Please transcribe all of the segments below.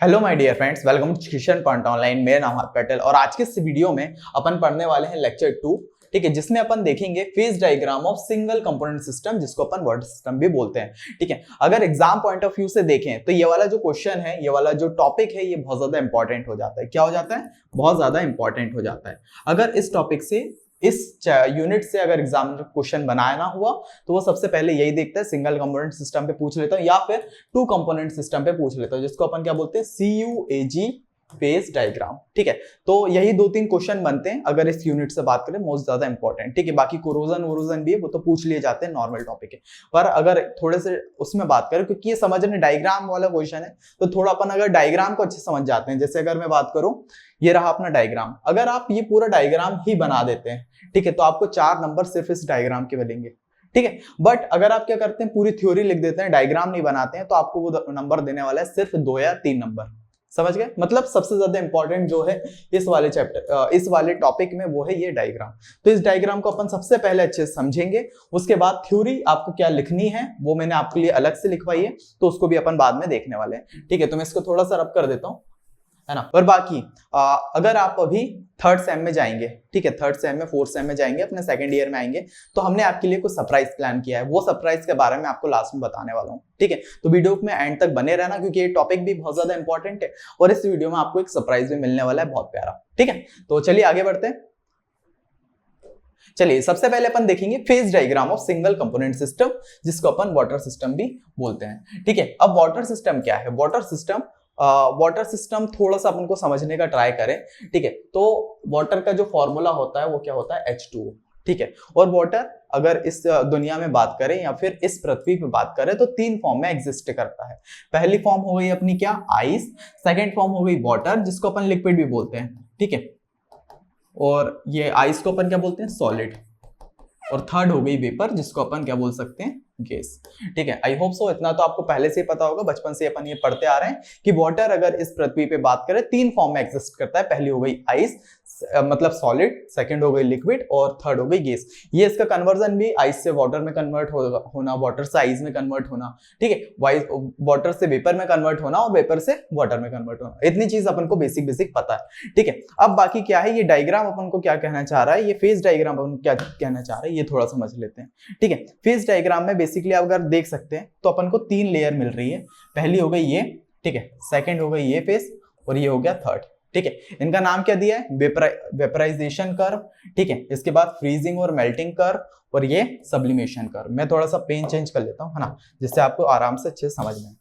Hello my dear friends, welcome to Shikshan Point online. मेरा नाम है पटेल और आज के इस वीडियो में अपन पढ़ने वाले हैं लेक्चर 2। ठीक है, जिसमें अपन देखेंगे phase diagram of single component system, जिसको अपन वाटर सिस्टम भी बोलते हैं। ठीक है, अगर एग्जाम पॉइंट ऑफ व्यू से देखें तो ये वाला जो क्वेश्चन है, ये वाला जो टॉपिक है, ये बहुत ज्यादा इंपॉर्टेंट हो जाता है। क्या हो जाता है? बहुत ज्यादा इंपॉर्टेंट हो जाता है। अगर इस टॉपिक से, इस यूनिट से अगर एग्जाम क्वेश्चन बनाया ना हुआ तो वो सबसे पहले यही देखता है, सिंगल कंपोनेंट सिस्टम पे पूछ लेता हूं या फिर टू कंपोनेंट सिस्टम पे पूछ लेता हूं, जिसको अपन क्या बोलते हैं, CUAG फेज डायग्राम। ठीक है, तो यही दो तीन क्वेश्चन बनते हैं अगर इस यूनिट से बात करें, मोस्ट ज्यादा इंपॉर्टेंट। ठीक है, बाकी कोरोजन वोरोजन भी है, वो तो पूछ लिए जाते हैं, नॉर्मल टॉपिक है। पर अगर थोड़े से उसमें बात करें, क्योंकि ये समझने डायग्राम वाला क्वेश्चन है, तो थोड़ा अपन अगर डायग्राम को अच्छे समझ जाते हैं। जैसे अगर मैं बात करूं, ये रहा अपना डायग्राम। अगर आप ये पूरा डायग्राम ही बना देते हैं, ठीक है, तो आपको 4 नंबर सिर्फ इस डायग्राम के मिलेंगे। ठीक है, बट अगर आप क्या करते हैं, पूरी थ्योरी लिख देते हैं, डायग्राम नहीं बनाते हैं, तो आपको वो नंबर देने वाला है सिर्फ 2 या 3 नंबर। समझ गए? मतलब सबसे ज्यादा इंपॉर्टेंट जो है इस वाले चैप्टर, इस वाले टॉपिक में, वो है ये डायग्राम। तो इस डायग्राम को अपन सबसे पहले अच्छे से समझेंगे, उसके बाद थ्योरी आपको क्या लिखनी है वो मैंने आपके लिए अलग से लिखवाई है, तो उसको भी अपन बाद में देखने वाले हैं। ठीक है, तो मैं इसको थोड़ा सा रब कर देता हूं, है ना। और बाकी अगर आप अभी थर्ड सेम में जाएंगे, ठीक है, थर्ड सेम में, फोर्थ सेम में जाएंगे, अपने सेकंड ईयर में आएंगे, तो हमने आपके लिए कुछ सरप्राइज प्लान किया है। वो सरप्राइज के बारे में आपको लास्ट में बताने वाला हूँ। ठीक है, तो वीडियो में एंड तक बने रहना, क्योंकि ये टॉपिक भी बहुत ज्यादा इंपॉर्टेंट है और इस वीडियो में आपको एक सरप्राइज भी मिलने वाला है, बहुत प्यारा। ठीक है, तो चलिए आगे बढ़ते हैं। चलिए, सबसे पहले अपन देखेंगे phase diagram of single component system, जिसको अपन वाटर सिस्टम भी बोलते हैं। ठीक है, अब वाटर सिस्टम क्या है? वाटर सिस्टम थोड़ा सा अपन को समझने का ट्राई करें। ठीक है, तो वाटर का जो फॉर्मूला होता है वो क्या होता है? H2O। ठीक है, और वाटर अगर इस दुनिया में बात करें या फिर इस पृथ्वी पे बात करें तो 3 फॉर्म में एग्जिस्ट करता है। पहली फॉर्म हो गई अपनी क्या? आइस। सेकेंड फॉर्म हो गई वाटर, जिसको अपन लिक्विड भी बोलते हैं। ठीक है, और ये आइस को अपन क्या बोलते हैं? सॉलिड। और थर्ड हो गई वेपर, जिसको अपन क्या बोल सकते हैं? गैस। ठीक है, आई होप सो इतना तो आपको पहले से ही पता होगा, बचपन से अपन ये पढ़ते आ रहे हैं कि वाटर अगर इस पृथ्वी पे बात करें 3 फॉर्म में एग्जिस्ट करता है। पहली हो गई आइस, मतलब सॉलिड, सेकंड हो गई लिक्विड और थर्ड हो गई गैस। ये इसका कन्वर्जन भी आइस से वाटर में कन्वर्ट होना, वाटर से आइस में कन्वर्ट होना, ठीक है, वाटर से वेपर में कन्वर्ट होना और वेपर से वाटर में कन्वर्ट होना, इतनी चीज अपन को बेसिक पता है। ठीक है, अब बाकी क्या है, ये डायग्राम अपन को क्या कहना चाह रहा है, ये फेज डायग्राम अपन क्या कहना चाह रहा है, ये थोड़ा समझ लेते हैं। ठीक है, फेज डायग्राम में बेसिकली आप अगर देख सकते हैं तो अपन को 3 लेयर मिल रही है। पहली हो गई ये, ठीक है, सेकंड हो गई ये फेज और ये हो गया थर्ड। ठीक है, इनका नाम क्या दिया है? Vaporisation curve. ठीक है, इसके बाद फ्रीजिंग और मेल्टिंग कर्व और ये सब्लिमेशन कर्व। मैं थोड़ा सा पेन चेंज कर लेता हूं, है ना, जिससे आपको आराम से अच्छे समझ में।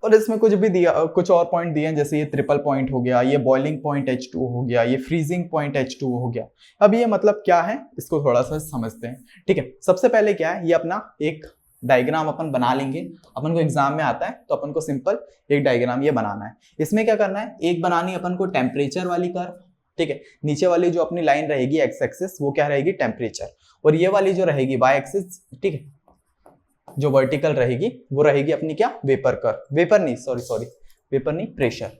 और इसमें कुछ भी दिया, कुछ और पॉइंट दिए हैं, जैसे ये ट्रिपल पॉइंट हो गया, ये बॉइलिंग पॉइंट H2 हो गया, ये फ्रीजिंग पॉइंट H2 हो गया। अब ये मतलब क्या है, इसको थोड़ा सा समझते हैं। ठीक है, सबसे पहले क्या है, ये अपना एक डायग्राम अपन बना लेंगे। अपन को एग्जाम में आता है तो अपन को सिंपल एक डायग्राम ये बनाना है। इसमें क्या करना है, एक बनानी है अपन को टेम्परेचर वाली कर्व। ठीक है, नीचे वाली जो अपनी लाइन रहेगी एक्स एक्सिस, वो क्या रहेगी? टेम्परेचर। और ये वाली जो रहेगी वाई एक्सिस, ठीक है, जो वर्टिकल रहेगी वो रहेगी अपनी क्या? Vapour curve. वेपर नहीं, सॉरी वेपर नहीं, प्रेशर।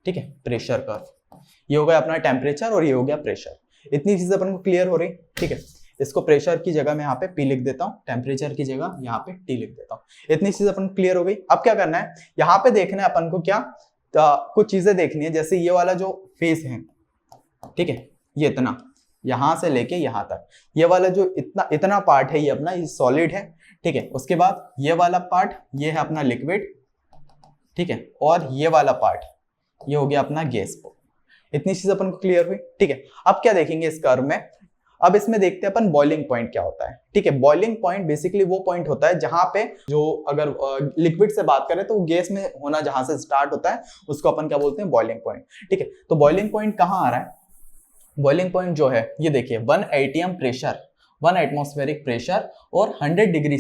ठीक है, प्रेशर कर्व। ये हो गया अपना टेम्परेचर और ये हो गया प्रेशर। इतनी चीजें अपन को क्लियर हो रही। ठीक है, इसको प्रेशर की जगह मैं यहाँ पे P लिख देता हूँ, टेम्परेचर की जगह यहाँ पे T लिख देता हूँ। इतनी चीज अपन क्लियर हो गई। अब क्या करना है, यहाँ पे देखना है अपन को क्या, कुछ चीजें देखनी है। जैसे ये वाला जो फेस है, ठीक है, ये इतना, यहां से लेके यहां तक, ये वाला जो इतना पार्ट है, ये अपना ये सॉलिड है। ठीक है, उसके बाद ये वाला पार्ट, ये है अपना लिक्विड। ठीक है, और ये वाला पार्ट, ये हो गया अपना गैस। इतनी चीज अपन को क्लियर हुई। ठीक है, अब क्या देखेंगे इस कर्व में, अब इसमें देखते हैं अपन बॉइलिंग पॉइंट क्या होता है। ठीक है, बॉइलिंग पॉइंट बेसिकली वो पॉइंट होता है जहां पे, जो अगर लिक्विड से बात करें तो गैस में होना जहां से स्टार्ट होता है, उसको अपन क्या बोलते हैं? Boiling point. ठीक है, तो बॉइलिंग पॉइंट कहां आ रहा है? बॉइलिंग पॉइंट जो है ये देखिए, 1 atm प्रेशर, 1 एटमॉस्फेरिक प्रेशर और 100 डिग्री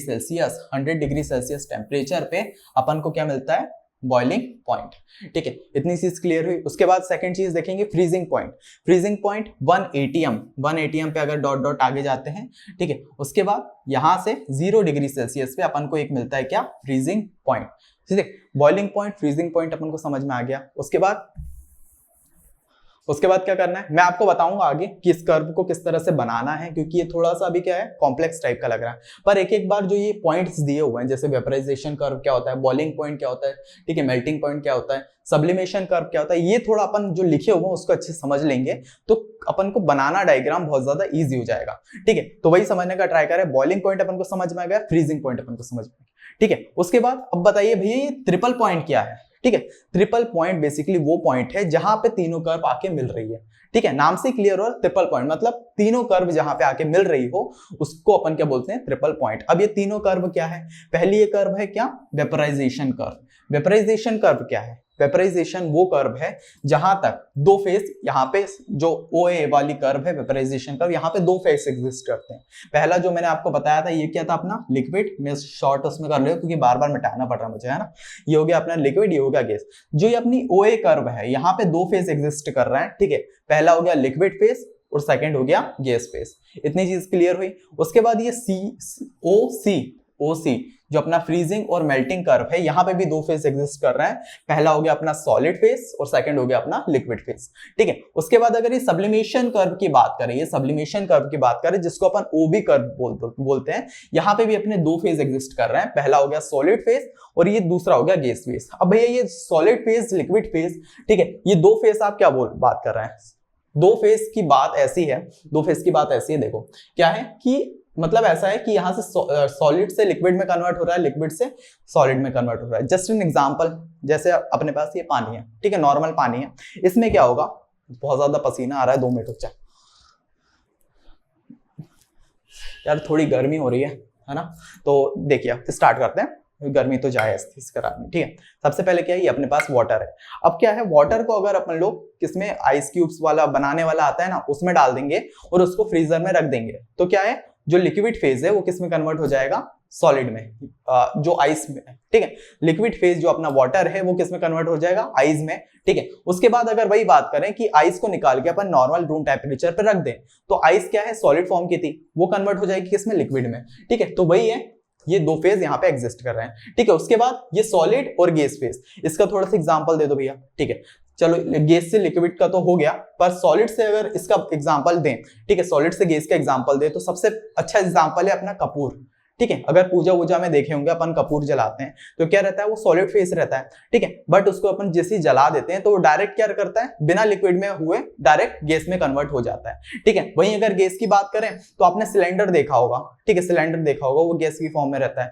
सेल्सियस टेम्परेचर पे अपन को क्या मिलता है? Boiling point. ठीक है, इतनी चीज क्लियर हुई। उसके बाद सेकंड चीज देखेंगे, freezing point. Freezing point 1 atm पे अगर डॉट डॉट आगे जाते हैं, ठीक है, उसके बाद यहां से 0 डिग्री सेल्सियस पे अपन को एक मिलता है क्या? Freezing point. ठीक है, बॉइलिंग पॉइंट, फ्रीजिंग पॉइंट अपन को समझ में आ गया। उसके बाद उसके बाद क्या करना है मैं आपको बताऊंगा आगे कि इस कर्व को किस तरह से बनाना है, क्योंकि ये थोड़ा सा अभी क्या है कॉम्प्लेक्स टाइप का लग रहा है। पर एक एक बार जो ये पॉइंट्स दिए हुए हैं, जैसे वेपराइजेशन कर्व क्या होता है, बॉइलिंग पॉइंट क्या होता है, ठीक है, मेल्टिंग पॉइंट क्या होता है, सब्लिमेशन कर्व क्या होता है, ये थोड़ा अपन जो लिखे हुए हैं उसको अच्छे समझ लेंगे तो अपन को बनाना डायग्राम बहुत ज्यादा ईजी हो जाएगा। ठीक है, तो वही समझने का ट्राई करें। बॉइलिंग पॉइंट अपन को समझ में आ गया, फ्रीजिंग पॉइंट अपन को समझ में आ गया। ठीक है, उसके बाद अब बताइए भैया ये ट्रिपल पॉइंट क्या है। ठीक है, ट्रिपल पॉइंट बेसिकली वो पॉइंट है जहां पे तीनों कर्व आके मिल रही है। ठीक है, नाम से क्लियर हो, ट्रिपल पॉइंट मतलब तीनों कर्व जहां पे आके मिल रही हो उसको अपन क्या बोलते हैं, ट्रिपल पॉइंट। अब ये तीनों कर्व क्या है, पहली ये कर्व है क्या, वेपराइजेशन कर्व। वेपराइजेशन कर्व क्या है, वेपराइजेशन वो कर्व है जहां तक दो फेस, यहाँ पे जो OA वाली कर्व है वेपराइजेशन कर्व, यहाँ पे दो फेस एग्जिस्ट करते हैं। पहला जो मैंने आपको बताया था ये क्या था अपना लिक्विड, मैं शॉर्ट उसमें कर रहा हूं क्योंकि बार बार मिटाना पड़ रहा है मुझे, है ना। ये हो गया अपना लिक्विड, ये हो गया गैस। जो ये अपनी OA कर्व है यहाँ पे दो फेस एग्जिस्ट कर रहा है। ठीक है, पहला हो गया लिक्विड फेस और सेकंड हो गया गैस फेस। इतनी चीज क्लियर हुई। उसके बाद ये OC जो अपना फ्रीजिंग और मेल्टिंग कर्व है, यहाँ पे भी दो फेस एग्जिस्ट कर रहा है। पहला हो गया अपना सॉलिड फेस और सेकंड हो गया अपना लिक्विड फेस। ठीक है, उसके बाद अगर ये सब्लिमेशन कर्व की बात करें, ये सब्लिमेशन कर्व की बात करें जिसको अपन OB कर्व बोलते हैं, यहाँ पे भी अपने दो फेस एग्जिस्ट कर रहे हैं। पहला हो गया सॉलिड फेस और ये दूसरा हो गया गैस फेस। अब भैया ये सॉलिड फेस, लिक्विड फेस, ठीक है, ये दो फेस आप क्या बात कर रहे हैं, दो फेस की बात ऐसी है, दो फेस की बात ऐसी है, देखो क्या है कि मतलब ऐसा है कि यहां से सॉलिड से लिक्विड में कन्वर्ट हो रहा है, लिक्विड से सॉलिड में कन्वर्ट हो रहा है। जस्ट एन एग्जांपल, जैसे अपने पास ये पानी है, ठीक है, नॉर्मल पानी है, इसमें क्या होगा, बहुत ज्यादा पसीना आ रहा है, 2 मिनट रुक जा यार, थोड़ी गर्मी हो रही है ना। तो देखिए स्टार्ट करते हैं, गर्मी तो जाए इस करार में। ठीक है, सबसे पहले क्या है, ये अपने पास वाटर है। अब क्या है, वाटर को अगर अपन लोग किसमें आइस क्यूब्स वाला बनाने वाला आता है ना, उसमें डाल देंगे और उसको फ्रीजर में रख देंगे, तो क्या है, जो लिक्विड फेज है वो किस में कन्वर्ट हो जाएगा, सॉलिड में, जो आइस में। ठीक है, लिक्विड फेज जो अपना वाटर है वो किस में कन्वर्ट हो जाएगा, आइस में। ठीक है, उसके बाद अगर वही बात करें कि आइस को निकाल के अपन नॉर्मल रूम टेम्परेचर पे रख दें, तो आइस क्या है, सॉलिड फॉर्म की थी, वो कन्वर्ट हो जाएगी किसमें, लिक्विड में। ठीक है, तो वही है, ये दो फेज यहाँ पे एग्जिस्ट कर रहे हैं। ठीक है, उसके बाद ये सॉलिड और गैस फेज, इसका थोड़ा सा एग्जांपल दे दो भैया। ठीक है, चलो गैस से लिक्विड का तो हो गया, पर सॉलिड से अगर इसका एग्जांपल दें, ठीक है, सॉलिड से गैस का एग्जांपल दें, तो सबसे अच्छा एग्जांपल है अपना कपूर। ठीक है, अगर पूजा वूजा में देखे होंगे अपन कपूर जलाते हैं तो क्या रहता है, वो सॉलिड फेस रहता है। ठीक है, बट उसको अपन जैसे ही जला देते हैं तो वो डायरेक्ट क्या करता है, बिना लिक्विड में हुए डायरेक्ट गैस में कन्वर्ट हो जाता है। ठीक है, वहीं अगर गैस की बात करें तो आपने सिलेंडर देखा होगा, ठीक है, सिलेंडर देखा होगा, वो गैस की फॉर्म में रहता है।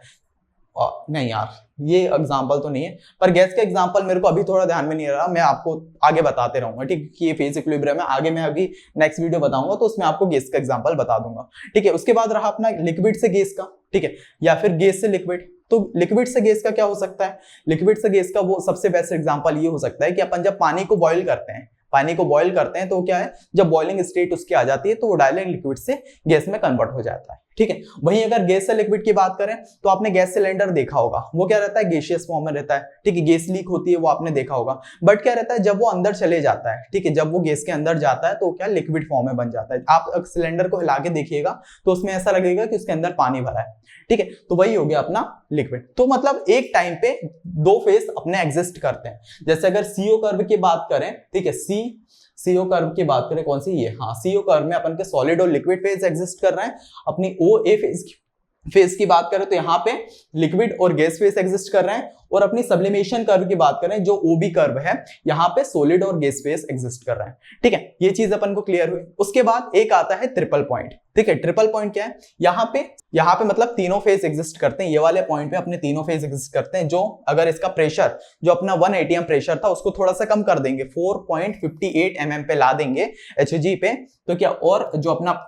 नहीं यार, ये एग्जांपल तो नहीं है, पर गैस का एग्जांपल मेरे को अभी थोड़ा ध्यान में नहीं आ रहा, मैं आपको आगे बताते रहूंगा। ठीक है, कि ये फेज इक्विलिब्रियम है, आगे मैं अभी नेक्स्ट वीडियो बताऊंगा तो उसमें आपको गैस का एग्जांपल बता दूंगा। ठीक है, उसके बाद रहा अपना लिक्विड से गैस का, ठीक है, या फिर गैस से लिक्विड। तो लिक्विड से गैस का क्या हो सकता है, लिक्विड से गैस का वो सबसे बेस्ट एग्जांपल ये हो सकता है कि अपन जब पानी को बॉईल करते हैं, पानी को बॉईल करते हैं तो क्या है, जब बॉइलिंग स्टेट उसकी आ जाती है तो वो डायरेक्ट लिक्विड से गैस में कन्वर्ट हो जाता है। ठीक है, वहीं अगर गैस से लिक्विड की बात करें तो आपने गैस सिलेंडर देखा होगा, वो क्या रहता है, गैसियस फॉर्म में रहता है। ठीक है, गैस लीक होती है वो आपने देखा होगा, बट क्या रहता है, जब वो अंदर चले जाता है, ठीक है, जब वो गैस के अंदर जाता है तो क्या लिक्विड फॉर्म में बन जाता है। आप सिलेंडर को हिला के देखिएगा तो उसमें ऐसा लगेगा कि उसके अंदर पानी भरा है। ठीक है, तो वही हो गया अपना लिक्विड। तो मतलब एक टाइम पे दो फेस अपने एग्जिस्ट करते हैं। जैसे अगर CO कर्व की बात करें, ठीक है, CO कर्व की बात करें, कौन सी, ये, हाँ, CO कर्व में अपन के सॉलिड और लिक्विड फेज एग्जिस्ट कर रहे हैं। अपनी OA फेज की बात करें तो यहाँ पे लिक्विड और गैस फेज एग्जिस्ट कर रहे हैं, और अपनी सब्लिमेशन कर्व की बात करें जो OB कर्व है, यहाँ पे सॉलिड और गैस फेज एग्जिस्ट कर रहे हैं। ठीक है, ये चीज अपन को क्लियर हुई। उसके बाद एक आता है ट्रिपल पॉइंट। ठीक है, ट्रिपल पॉइंट क्या है, यहाँ पे मतलब तीनों फेज एग्जिस्ट करते हैं, ये वाले पॉइंट पे अपने तीनों फेज एग्जिस्ट करते हैं। जो अगर इसका प्रेशर जो अपना 1 atm प्रेशर था उसको थोड़ा सा कम कर देंगे, 4.58 mm पे ला देंगे HG पे, तो क्या, और जो अपना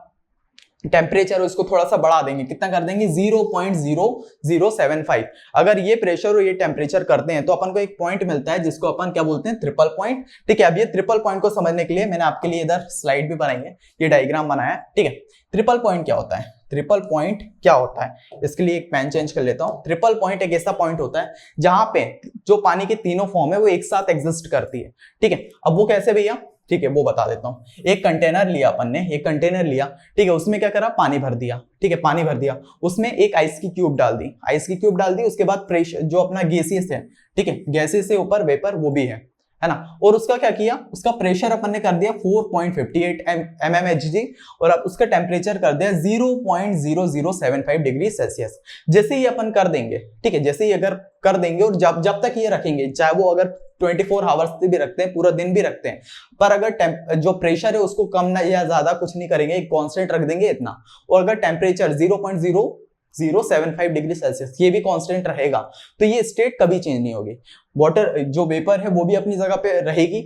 टेम्परेचर उसको थोड़ा सा बढ़ा देंगे, कितना कर देंगे, 0.0075। अगर ये प्रेशर और ये टेम्परेचर करते हैं तो अपन को एक पॉइंट मिलता है जिसको अपन क्या बोलते हैं, ट्रिपल पॉइंट। ठीक है, अब ये ट्रिपल पॉइंट को समझने के लिए मैंने आपके लिए इधर स्लाइड भी बनाई है, ये डायग्राम बनाया है। ठीक है, ट्रिपल पॉइंट क्या होता है, ट्रिपल पॉइंट क्या होता है, इसके लिए एक पेन चेंज कर लेता हूं। ट्रिपल पॉइंट एक ऐसा पॉइंट होता है जहां पे जो पानी के तीनों फॉर्म है वो एक साथ एग्जिस्ट करती है। ठीक है, अब वो कैसे भैया, ठीक है, वो बता देता हूं। एक कंटेनर लिया अपन ने, एक कंटेनर लिया, ठीक है, उसमें क्या करा, पानी भर दिया। ठीक है, पानी भर दिया, उसमें एक आइस की क्यूब डाल दी, आइस की क्यूब डाल दी। उसके बाद प्रेशर जो अपना गैसेस है, ठीक है, गैसेस से ऊपर वेपर वो भी है है ना। और उसका क्या किया, उसका प्रेशर अपन ने कर दिया 4.58 mmHg और अब उसका टेम्परेचर कर दिया 0.0075 डिग्री सेल्सियस। जैसे ही अपन कर देंगे, ठीक है, जैसे ही अगर कर देंगे और जब तक ये रखेंगे, चाहे वो अगर 24 आवर्स भी रखते हैं, पूरा दिन भी रखते हैं, पर अगर जो प्रेशर है उसको कम ना या ज्यादा कुछ नहीं करेंगे, एक कांस्टेंट रख देंगे इतना, और अगर टेम्परेचर 0.0075 डिग्री सेल्सियस ये भी कांस्टेंट रहेगा, तो ये स्टेट कभी चेंज नहीं होगी। वाटर जो वेपर है वो भी अपनी जगह पे रहेगी,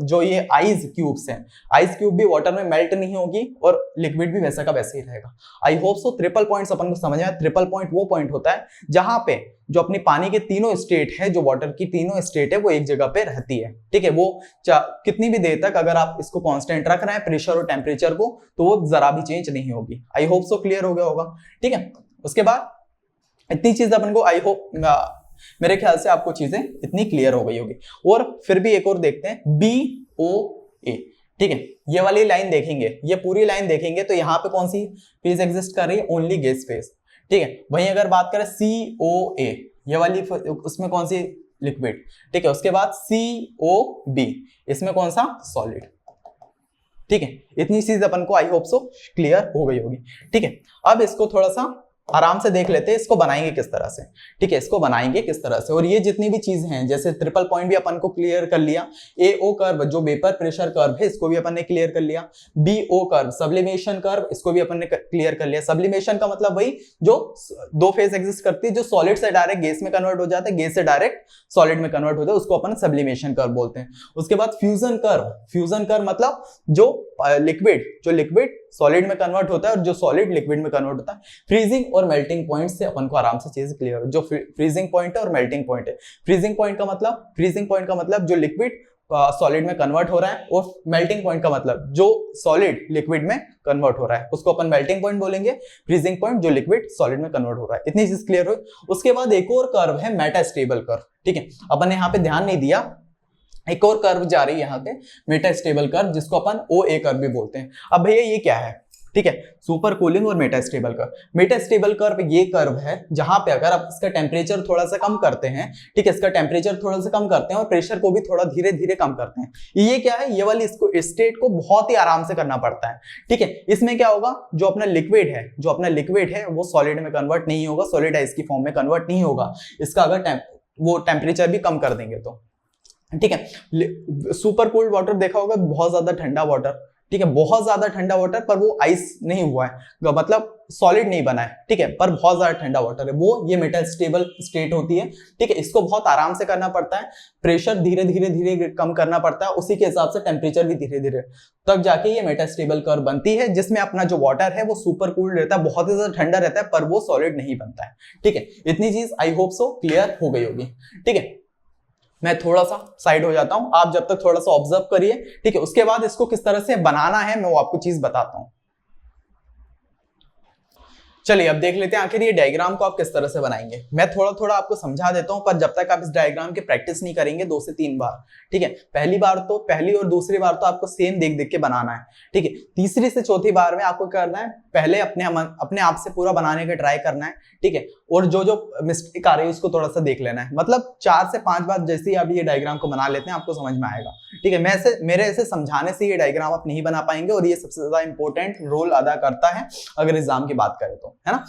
जो ये आइस क्यूब्स हैं, आइस क्यूब भी वाटर में मेल्ट नहीं होगी और लिक्विड भी वैसा का वैसे ही रहेगा। I hope so triple points अपन को समझ आया। ट्रिपल पॉइंट वो पॉइंट होता है जहां पे जो अपनी पानी के तीनों स्टेट है, जो वाटर की तीनों स्टेट है, वो एक जगह पे रहती है, ठीक है। वो कितनी भी देर तक अगर आप इसको कांस्टेंट रख रहे हैं प्रेशर और टेम्परेचर को, तो वो जरा भी चेंज नहीं होगी। आई होप सो क्लियर हो गया होगा, ठीक है। उसके बाद इतनी चीज अपन को, आई होप मेरे ख्याल से आपको चीजें इतनी क्लियर हो गई होगी। और फिर भी एक और देखते हैं, BOA, ठीक है। ये वाली लाइन देखेंगे, ये पूरी लाइन देखेंगे तो यहाँ पे कौन सी फेज एग्जिस्ट कर रही है, ओनली गैस फेज, ठीक है। वहीं अगर बात करें COA, ये वाली, उसमें कौन सी, लिक्विड, ठीक है। उसके बाद COB, इसमें कौन सा, सॉलिड, ठीक है। इतनी चीज अपन को आई होप सो क्लियर हो गई होगी, ठीक है। अब इसको थोड़ा सा आराम से देख लेते हैं, इसको बनाएंगे किस तरह से, ठीक है, इसको बनाएंगे किस तरह से। और ये जितनी भी चीजें हैं, जैसे ट्रिपल पॉइंट भी अपन को क्लियर कर लिया, AO कर्व जो वेपर प्रेशर कर्व है इसको भी अपन ने क्लियर कर लिया, BO कर्व सब्लिमेशन कर्व इसको भी अपन ने क्लियर कर लिया। सब्लिमेशन का मतलब वही जो दो फेज एग्जिस्ट करती है, जो सॉलिड से डायरेक्ट गैस में कन्वर्ट हो जाता है, गैस से डायरेक्ट सॉलिड में कन्वर्ट होता है, उसको अपन सब्लिमेशन कर्व बोलते हैं। उसके बाद फ्यूजन कर्व, फ्यूजन कर्व मतलब जो लिक्विड सॉलिड में कन्वर्ट होता है और जो सॉलिड लिक्विड में कन्वर्ट होता है। फ्रीजिंग और मेल्टिंग पॉइंट से अपन को आराम से चीज क्लियर हो, जो फ्रीजिंग पॉइंट है और मेल्टिंग पॉइंट है। फ्रीजिंग पॉइंट का मतलब जो लिक्विड सॉलिड में कन्वर्ट हो रहा है, और मेल्टिंग पॉइंट का मतलब जो सॉलिड लिक्विड में कन्वर्ट हो रहा है, उसको अपन मेल्टिंग पॉइंट बोलेंगे। फ्रीजिंग पॉइंट जो लिक्विड सॉलिड में कन्वर्ट हो रहा है। इतनी चीज क्लियर हुई। उसके बाद एक और कर्व है मेटास्टेबल कर्व, ठीक है। अपन ने यहाँ पे ध्यान नहीं दिया, एक और कर्व जा रही है यहाँ पे मेटास्टेबल कर्व, जिसको अपन OA कर्व भी बोलते हैं। अब भैया ये क्या है, ठीक है, सुपर कूलिंग और मेटास्टेबल कर्व। मेटास्टेबल कर्व ये कर्व है जहां पे अगर आप इसका टेम्परेचर थोड़ा सा कम करते हैं, ठीक है, इसका टेम्परेचर थोड़ा सा कम करते हैं और प्रेशर को भी थोड़ा धीरे धीरे कम करते हैं। ये क्या है, ये वाली इसको स्टेट को बहुत ही आराम से करना पड़ता है, ठीक है। इसमें क्या होगा, जो अपना लिक्विड है वो सॉलिड में कन्वर्ट नहीं होगा, सॉलिड आइस की फॉर्म में कन्वर्ट नहीं होगा। इसका अगर वो टेम्परेचर भी कम कर देंगे तो, ठीक है। सुपर कोल्ड वाटर देखा होगा, बहुत ज्यादा ठंडा वाटर, ठीक है, बहुत ज्यादा ठंडा वाटर, पर वो आइस नहीं हुआ है, मतलब सॉलिड नहीं बना है, ठीक है, पर बहुत ज्यादा ठंडा वाटर है, वो ये मेटास्टेबल स्टेट होती है, ठीक है। इसको बहुत आराम से करना पड़ता है, प्रेशर धीरे धीरे कम करना पड़ता है, उसी के हिसाब से टेम्परेचर भी धीरे धीरे, तब जाके ये मेटास्टेबल कर्व बनती है, जिसमें अपना जो वाटर है वो सुपर कूल्ड रहता है, बहुत ही ज्यादा ठंडा रहता है, पर वो सॉलिड नहीं बनता है, ठीक है। इतनी चीज आई होप सो क्लियर हो गई होगी, ठीक है। मैं थोड़ा सा साइड हो जाता हूं, आप जब तक थोड़ा सा ऑब्जर्व करिए, ठीक है। उसके बाद इसको किस तरह से बनाना है मैं वो आपको चीज बताता हूं। चलिए अब देख लेते हैं आखिर ये डायग्राम को आप किस तरह से बनाएंगे। मैं थोड़ा थोड़ा आपको समझा देता हूं, पर जब तक आप इस डायग्राम की प्रैक्टिस नहीं करेंगे 2 से 3 बार, ठीक है, पहली और दूसरी बार तो आपको सेम देख देख के बनाना है, ठीक है। तीसरी से चौथी बार में आपको करना है, पहले अपने आप से पूरा बनाने का ट्राई करना है, ठीक है। और जो मिस्टेक आ रही है उसको थोड़ा सा देख लेना है, मतलब 4 से 5 बार जैसे ही आप ये डायग्राम को बना लेते हैं आपको समझ में आएगा, ठीक है। मेरे ऐसे समझाने से ये डायग्राम आप नहीं बना पाएंगे, और ये सबसे ज्यादा इंपॉर्टेंट रोल अदा करता है अगर एग्जाम की बात करें तो, है ना।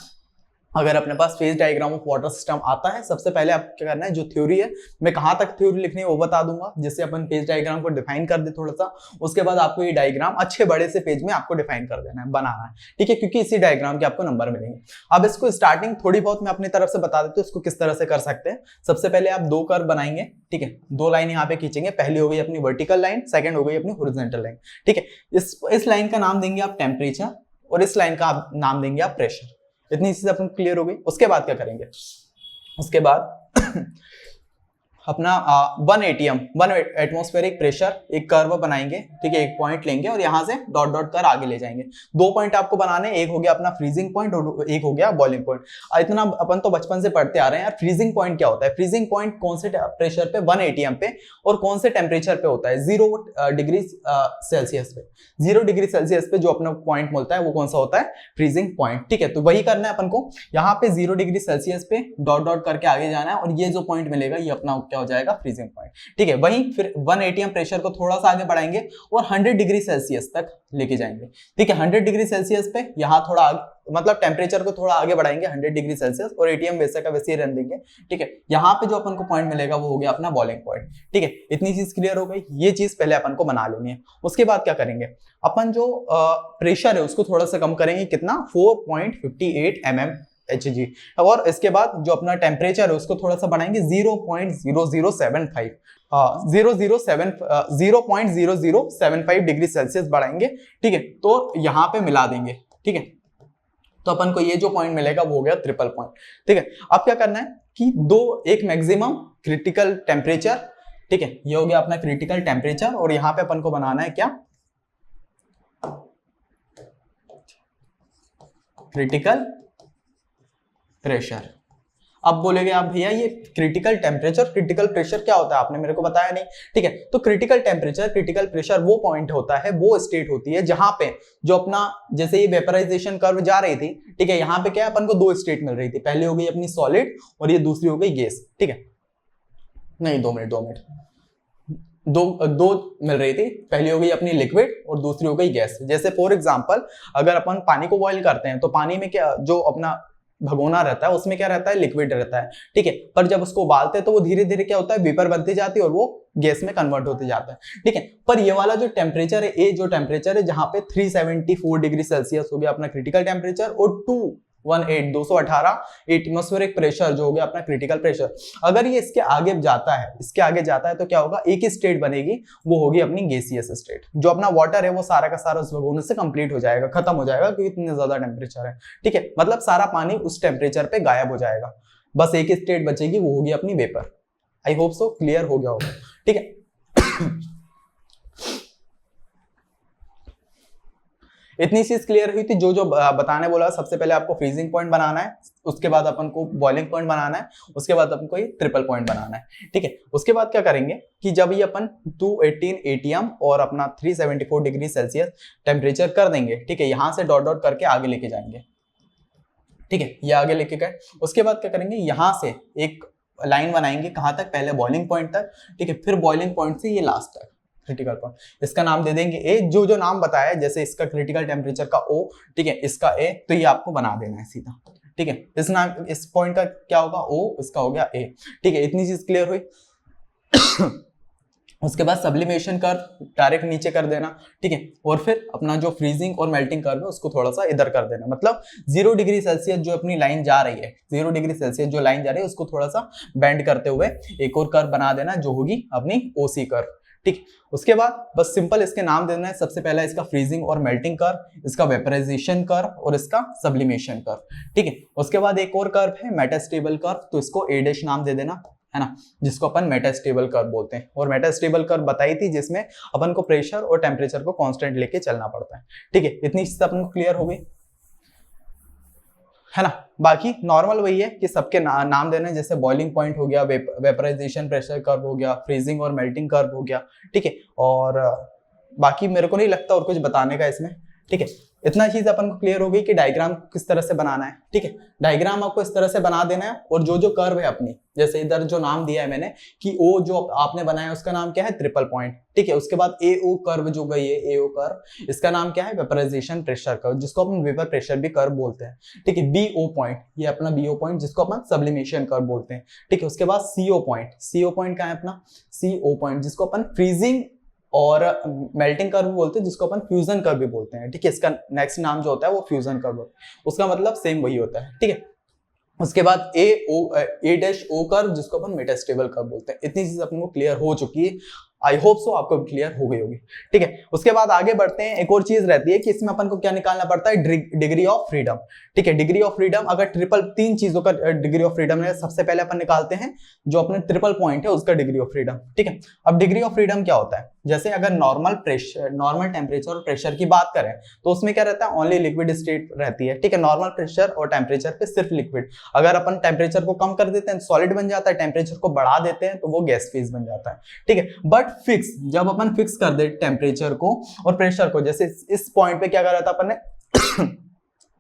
अगर अपने पास phase diagram of water system आता है, सबसे पहले आप क्या करना है, जो थ्योरी है, मैं कहां तक थ्योरी लिखनी है वो बता दूंगा, जिससे अपन फेज डायग्राम को डिफाइन कर दे थोड़ा सा। उसके बाद आपको ये डायग्राम अच्छे बड़े से पेज में आपको डिफाइन कर देना है, बनाना है, ठीक है, क्योंकि इसी डायग्राम के आपको नंबर मिलेंगे। अब इसको स्टार्टिंग थोड़ी बहुत मैं अपनी तरफ से बता देता हूँ, इसको किस तरह से कर सकते हैं। सबसे पहले आप 2 कर्व बनाएंगे, ठीक है, 2 लाइन यहाँ पे खींचेंगे। पहली हो गई अपनी वर्टिकल लाइन, सेकंड हो गई अपनी हॉरिजॉन्टल लाइन, ठीक है। इस लाइन का नाम देंगे आप टेम्परेचर, और इस लाइन का आप नाम देंगे आप प्रेशर। इतनी चीज अपन क्लियर हो गई। उसके बाद क्या करेंगे, उसके बाद अपना 1 एटमॉस्फेरिक प्रेशर एक कर्व बनाएंगे, ठीक है, एक पॉइंट लेंगे और यहां से डॉट डॉट कर आगे ले जाएंगे। 2 पॉइंट आपको बनाने, एक हो गया अपना फ्रीजिंग पॉइंट और एक हो गया बॉइलिंग पॉइंट। इतना अपन तो बचपन से पढ़ते आ रहे हैं यार। फ्रीजिंग पॉइंट क्या होता है, फ्रीजिंग पॉइंट कौन से प्रेशर पे, 1 atm पे, और कौन से टेम्परेचर पे होता है, 0 डिग्री सेल्सियस पे। 0 डिग्री सेल्सियस पे जो अपना पॉइंट मिलता है वो कौन सा होता है, फ्रीजिंग पॉइंट, ठीक है। तो वही करना है अपन को, यहाँ पे 0 डिग्री सेल्सियस पे डॉट डॉट करके आगे जाना है, और ये जो पॉइंट मिलेगा ये अपना क्या हो जाएगा, फ्रीजिंग पॉइंट। ठीक है, वहीं फिर 1 atm प्रेशर को थोड़ा सा आगे बढ़ाएंगे और 100 डिग्री सेल्सियस तक लेके जाएंगे। ठीक है, 100 डिग्री सेल्सियस पे यहाँ थोड़ा आगे, मतलब टेम्परेचर को थोड़ा आगे बढ़ाएंगे 100 डिग्री सेल्सियस, और एटीएम वैसे का वैसे ही रहने देंगे। ठीक है, यहाँ पे जो अपन को पॉइंट मिलेगा वो हो गया अपना बॉइलिंग पॉइंट। ठीक है, इतनी चीज क्लियर हो गई, ये चीज पहले अपन को बना लेनी है। उसके बाद क्या करेंगे, अपन जो प्रेशर है उसको थोड़ा सा कम करेंगे, कितना, 4.58 mmHg, और इसके बाद जो अपना टेम्परेचर है उसको थोड़ा सा बढ़ाएंगे 0.0075 डिग्री सेल्सियस बढ़ाएंगे। ठीक है, तो यहाँ पे मिला देंगे। ठीक है, तो अपन को ये जो पॉइंट मिलेगा वो हो गया ट्रिपल पॉइंट। ठीक है, अब क्या करना है कि एक मैक्सिमम क्रिटिकल टेम्परेचर। ठीक है, ये हो गया अपना क्रिटिकल टेम्परेचर, और यहाँ पे अपन को बनाना है क्या, क्रिटिकल प्रेशर। अब बोलेगे आप भैया ये क्रिटिकल टेम्परेचर क्रिटिकल प्रेशर क्या होता है, आपने मेरे को बताया नहीं। ठीक है, तो क्रिटिकल टेम्परेचर क्रिटिकल प्रेशर वो पॉइंट होता है, वो स्टेट होती है जहां पे जो अपना, जैसे ये वेपराइजेशन कर्व जा रही थी। ठीक है, यहाँ पे क्या है, अपन को दो स्टेट मिल रही थी, पहले हो गई अपनी सॉलिड और ये दूसरी हो गई गैस। ठीक है, नहीं 2 मिनट दो मिल रही थी, पहली हो गई अपनी लिक्विड और दूसरी हो गई गैस। जैसे फॉर एग्जांपल अगर अपन पानी को बॉईल करते हैं तो पानी में क्या, जो अपना भगोना रहता है उसमें क्या रहता है, लिक्विड रहता है। ठीक है, पर जब उसको उबालते हैं तो वो धीरे धीरे क्या होता है, वेपर बनती जाती है और वो गैस में कन्वर्ट होते जाता है। ठीक है, पर ये वाला जो टेम्परेचर है, ये जो टेम्परेचर है जहां पे 374 डिग्री सेल्सियस हो गया अपना क्रिटिकल टेम्परेचर, और 218 एटमॉस्फेरिक प्रेशर जो हो गया अपना क्रिटिकल प्रेशर। अगर ये इसके आगे जाता है तो क्या होगा, एक ही स्टेट बनेगी, वो होगी अपनी गैसियस स्टेट। जो अपना वाटर है वो सारा का सारा उस भगोने से कंप्लीट हो जाएगा, खत्म हो जाएगा, क्योंकि इतने ज्यादा टेम्परेचर है। ठीक है, मतलब सारा पानी उस टेम्परेचर पे गायब हो जाएगा, बस एक ही स्टेट बचेगी, वो होगी अपनी वेपर। आई होप सो क्लियर हो गया होगा। ठीक है, इतनी चीज क्लियर हुई थी। जो जो बताने बोला, सबसे पहले आपको फ्रीजिंग पॉइंट बनाना है, उसके बाद अपन को बॉइलिंग पॉइंट बनाना है, उसके बाद अपन को ये ट्रिपल पॉइंट बनाना है। ठीक है, उसके बाद क्या करेंगे कि जब ये अपन 218 atm और अपना 374 डिग्री सेल्सियस टेम्परेचर कर देंगे। ठीक है, यहां से डॉट डॉट करके आगे लेके जाएंगे। ठीक है, ये आगे लेके गए, उसके बाद क्या करेंगे, यहां से एक लाइन बनाएंगे, कहां तक, पहले बॉइलिंग पॉइंट तक। ठीक है, फिर बॉइलिंग पॉइंट से ये लास्ट तक क्रिटिकल पॉइंट, इसका नाम दे देंगे ए। जो नाम बताया, जैसे इसका क्रिटिकल टेम्परेचर का O, ठीक है, इसका A, तो ये आपको बना देना है सीधा। ठीक है, इस पॉइंट का क्या होगा, O, इसका हो गया A। ठीक है, इतनी चीज क्लियर हुई। उसके बाद सब्लिमेशन कर्व डायरेक्ट नीचे कर देना। ठीक है, और फिर अपना जो फ्रीजिंग और मेल्टिंग कर्व है उसको थोड़ा सा इधर कर देना, मतलब 0 डिग्री सेल्सियस जो अपनी लाइन जा रही है, 0 डिग्री सेल्सियस जो लाइन जा रही है उसको थोड़ा सा बेंड करते हुए एक और कर्व बना देना, जो होगी अपनी OC कर्व। ठीक, उसके बाद बस सिंपल इसके नाम देना है। सबसे पहला इसका फ्रीजिंग और मेल्टिंग कर्व, इसका वेपराइजेशन कर्व और इसका सब्लिमेशन कर्व। ठीक है, उसके बाद एक और कर्व है मेटास्टेबल कर्व, तो इसको A' नाम दे देना, है ना, जिसको अपन मेटास्टेबल कर्व बोलते हैं। और मेटास्टेबल कर्व बताई थी जिसमें अपन को प्रेशर और टेम्परेचर को कांस्टेंट लेके चलना पड़ता है। ठीक है, इतनी चीज अपन को क्लियर हो गई, है ना। बाकी नॉर्मल वही है कि सबके नाम देने, जैसे बॉइलिंग पॉइंट हो गया, वेपराइजेशन प्रेशर कर्व हो गया, फ्रीजिंग और मेल्टिंग कर्व हो गया। ठीक है, और बाकी मेरे को नहीं लगता और कुछ बताने का इसमें। ठीक है, इतना चीज अपन को क्लियर हो गई कि डायग्राम किस तरह से बनाना है। ठीक है, डायग्राम आपको इस तरह से बना देना है, और जो कर्व है अपनी, जैसे इधर जो नाम दिया है मैंने कि O जो आपने बनाया उसका नाम क्या है, ट्रिपल पॉइंट। ठीक है, उसके बाद AO कर्व जो गई है, AO कर्व, इसका नाम क्या है, वेपराइजेशन प्रेशर कर्व, जिसको अपन वेपर प्रेशर भी कर्व बोलते हैं। ठीक है, BO पॉइंट, ये अपना BO पॉइंट जिसको अपन सब्लिमेशन कर्व बोलते हैं। ठीक है, उसके बाद CO पॉइंट, CO पॉइंट क्या है अपना, CO पॉइंट, जिसको अपन फ्रीजिंग और मेल्टिंग कर्व बोलते हैं, जिसको अपन फ्यूजन कर्व भी बोलते हैं। ठीक है, इसका नेक्स्ट नाम जो होता है वो फ्यूजन कर्व, उसका मतलब सेम वही होता है। ठीक है, उसके बाद A' O कर्व, जिसको अपन मेटास्टेबल कर्व बोलते हैं। इतनी चीज अपन को क्लियर हो चुकी है, आई होप सो आपको क्लियर हो गई होगी। ठीक है, उसके बाद आगे बढ़ते हैं। एक और चीज रहती है कि इसमें अपन को क्या निकालना पड़ता है, डिग्री ऑफ फ्रीडम। ठीक है, डिग्री ऑफ फ्रीडम, अगर तीन चीजों का डिग्री ऑफ फ्रीडम है, सबसे पहले अपन निकालते हैं जो अपने ट्रिपल पॉइंट है उसका डिग्री ऑफ फ्रीडम। ठीक है, अब डिग्री ऑफ फ्रीडम क्या होता है, जैसे अगर नॉर्मल टेम्परेचर और प्रेशर की बात करें तो उसमें क्या रहता है, ओनली लिक्विड स्टेट रहती है। ठीक है, नॉर्मल प्रेशर और टेम्परेचर पे सिर्फ लिक्विड। अगर अपन टेम्परेचर को कम कर देते हैं सॉलिड बन जाता है, टेम्परेचर को बढ़ा देते हैं तो वो गैस फेज बन जाता है। ठीक है, बट फिक्स, जब अपन फिक्स कर दे टेम्परेचर को और प्रेशर को, जैसे इस पॉइंट पे क्या करा था अपन ने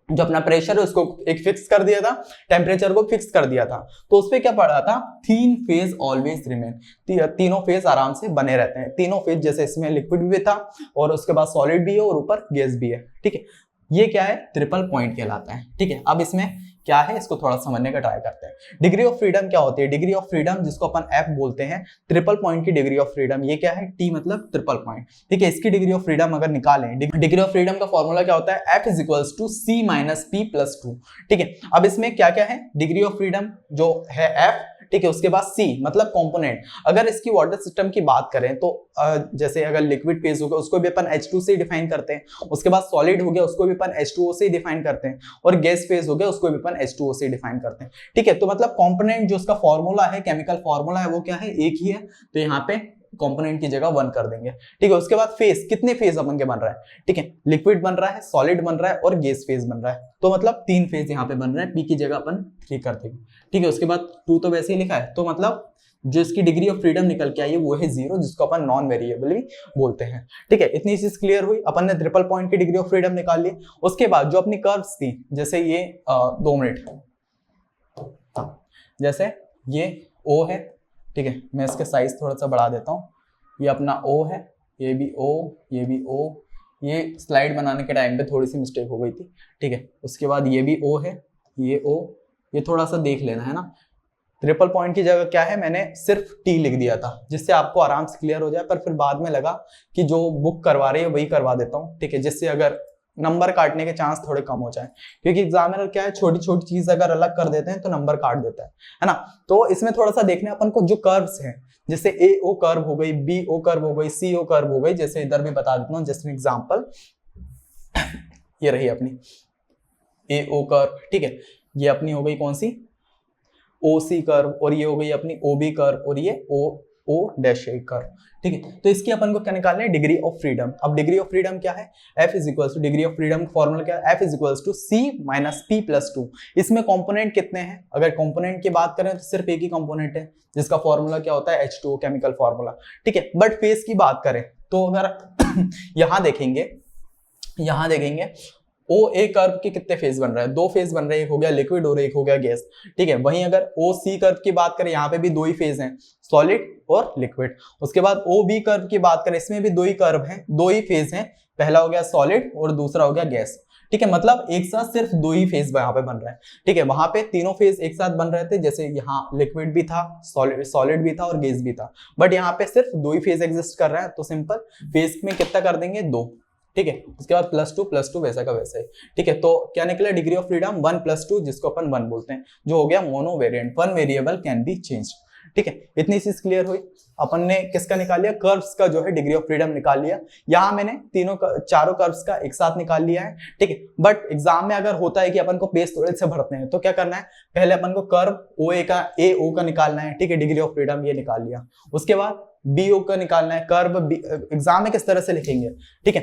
जो अपना प्रेशर है उसको एक फिक्स कर दिया था, टेम्परेचर को फिक्स कर दिया था, तो उस पर क्या पड़ा था, 3 फेज ऑलवेज रिमेन, तीनों फेज आराम से बने रहते हैं, तीनों फेज, जैसे इसमें लिक्विड भी था और उसके बाद सॉलिड भी है और ऊपर गैस भी है, ठीक है। ये क्या है, ट्रिपल पॉइंट कहलाता है, ठीक है। अब इसमें क्या है, इसको थोड़ा समझने का ट्राई करते हैं। डिग्री ऑफ फ्रीडम क्या होती है, डिग्री ऑफ फ्रीडम जिसको अपन एफ बोलते हैं, ट्रिपल पॉइंट की डिग्री ऑफ फ्रीडम, ये क्या है, टी मतलब ट्रिपल पॉइंट, ठीक है। इसकी डिग्री ऑफ फ्रीडम अगर निकालें, डिग्री ऑफ फ्रीडम का फॉर्मूला क्या होता है, F is equals to C minus P plus 2, ठीक है। अब इसमें क्या क्या है, डिग्री ऑफ फ्रीडम जो है एफ, ठीक है, उसके बाद सी मतलब कंपोनेंट। अगर इसकी वाटर सिस्टम की बात करें तो जैसे अगर लिक्विड फेज हो गया उसको भी अपन H2 से डिफाइन करते हैं, उसके बाद सॉलिड हो गया उसको भी अपन H2O से डिफाइन करते हैं, और गैस फेज हो गया उसको भी अपन H2O से डिफाइन करते हैं, ठीक है। तो मतलब कंपोनेंट जो उसका फॉर्मूला है, केमिकल फॉर्मूला है, वो क्या है, एक ही है, तो यहाँ पे कंपोनेंट की जगह 1 कर देंगे, ठीक है। उसके बाद फेज, कितने फेज अपन के बन रहा है, ठीक है, लिक्विड बन रहा है, सॉलिड बन रहा है और गैस फेज बन रहा है, तो मतलब 3 फेज यहाँ पे बन रहा है, पी की जगह अपन 3 कर देंगे, ठीक है। उसके बाद 2 तो वैसे ही लिखा है, तो मतलब जो इसकी डिग्री ऑफ फ्रीडम निकल के आई है वो है 0, जिसको अपन नॉन वेरिएबल भी बोलते हैं, ठीक है। इतनी चीज क्लियर हुई, अपन ने ट्रिपल पॉइंट की डिग्री ऑफ फ्रीडम निकाल ली। उसके बाद जो अपनी कर्व्स थी, जैसे ये 2 मिनट, जैसे ये O है, ठीक है, मैं इसके साइज थोड़ा सा बढ़ा देता हूँ, ये अपना O है, ये भी O, ये भी O, ये स्लाइड बनाने के टाइम पे थोड़ी सी मिस्टेक हो गई थी, ठीक है। उसके बाद ये भी O है, ये O, ये थोड़ा सा देख लेना है ना। ट्रिपल पॉइंट की जगह क्या है, मैंने सिर्फ T लिख दिया था जिससे आपको आराम से क्लियर हो जाए, पर फिर बाद में लगा कि जो बुक करवा रही है वही करवा देता हूँ, ठीक है, जिससे अगर नंबर काटने के चांस थोड़े कम हो जाए, क्योंकि एग्जामिनर क्या है, छोटी छोटी चीज अगर अलग कर देते हैं तो नंबर काट देता है ना। तो इसमें थोड़ा सा देखना अपन को, जो कर्व्स हैं, जैसे ए ओ कर्व हो गई, बी ओ कर्व हो गई, सी ओ कर्व हो गई, जैसे इधर भी बता देता हूँ जस्ट एग्जांपल, ये रही अपनी ए ओ कर्व, ठीक है, ये अपनी हो गई कौन सी, ओ सी कर्व, और ये हो गई अपनी ओ बी कर्व, और ये ओ डैश ए कर्व, ठीक है। तो इसकी अपन को क्या निकालना है, डिग्री ऑफ फ्रीडम। अब डिग्री ऑफ फ्रीडम क्या है, F is equals to, degree of freedom का फॉर्मूला क्या है, F is equals to C minus P plus 2। इसमें कंपोनेंट कितने हैं, अगर कंपोनेंट की बात करें तो सिर्फ एक ही कंपोनेंट है, जिसका फॉर्मूला क्या होता है, H2O केमिकल फॉर्मूला, ठीक है। बट फेज की बात करें तो अगर यहां देखेंगे ओ ए कर्व के कितने फेज बन रहे हैं, 2 फेज बन रहे हैं, एक हो गया लिक्विड और एक हो गया गैस, ठीक है। वहीं अगर ओ सी कर्व की बात करें, यहाँ पे भी 2 ही फेज हैं, सॉलिड और लिक्विड। उसके बाद ओ बी कर्व की बात करें, इसमें भी 2 ही कर्व हैं, 2 ही फेज हैं, पहला हो गया सॉलिड और दूसरा हो गया गैस, ठीक है। मतलब एक साथ सिर्फ 2 ही फेज यहाँ पे बन रहा है, ठीक है। वहां पे तीनों फेज एक साथ बन रहे थे, जैसे यहाँ लिक्विड भी था, सॉलिड भी था और गैस भी था, बट यहाँ पे सिर्फ 2 ही फेज एग्जिस्ट कर रहे हैं, तो सिंपल फेज में कितना कर देंगे, 2, ठीक है। उसके बाद प्लस टू वैसा का वैसा ही, ठीक है। तो क्या निकला, डिग्री ऑफ फ्रीडम 1 + 2, जिसको अपन 1 बोलते हैं, जो हो गया mono variant, 1 variable can be change, ठीक है। इतनी चीज क्लियर हुई। अपन ने किसका निकाल लिया, कर्व्स का जो है डिग्री ऑफ फ्रीडम निकाल लिया। यहाँ मैंने चारों कर्व्स का एक साथ निकाल लिया है, ठीक है। बट एग्जाम में अगर होता है कि अपन को पेज थोड़े से भरते हैं, तो क्या करना है, पहले अपन को कर्व ओ का निकालना है, ठीक है, डिग्री ऑफ फ्रीडम ये निकाल लिया। उसके बाद BO का निकालना है, कर्व एग्जाम में किस तरह से लिखेंगे, ठीक है,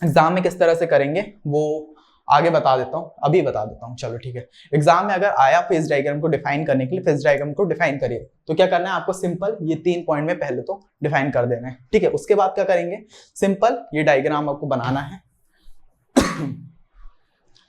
एग्जाम में किस तरह से करेंगे वो आगे बता देता हूँ, अभी बता देता हूँ, चलो ठीक है। एग्जाम में अगर आया फेज डायग्राम को डिफाइन करने के लिए, फेज डायग्राम को डिफाइन करिए, तो क्या करना है आपको, सिंपल ये 3 पॉइंट में पहले तो डिफाइन कर देना है, ठीक है। उसके बाद क्या करेंगे, सिंपल ये डायग्राम आपको बनाना है,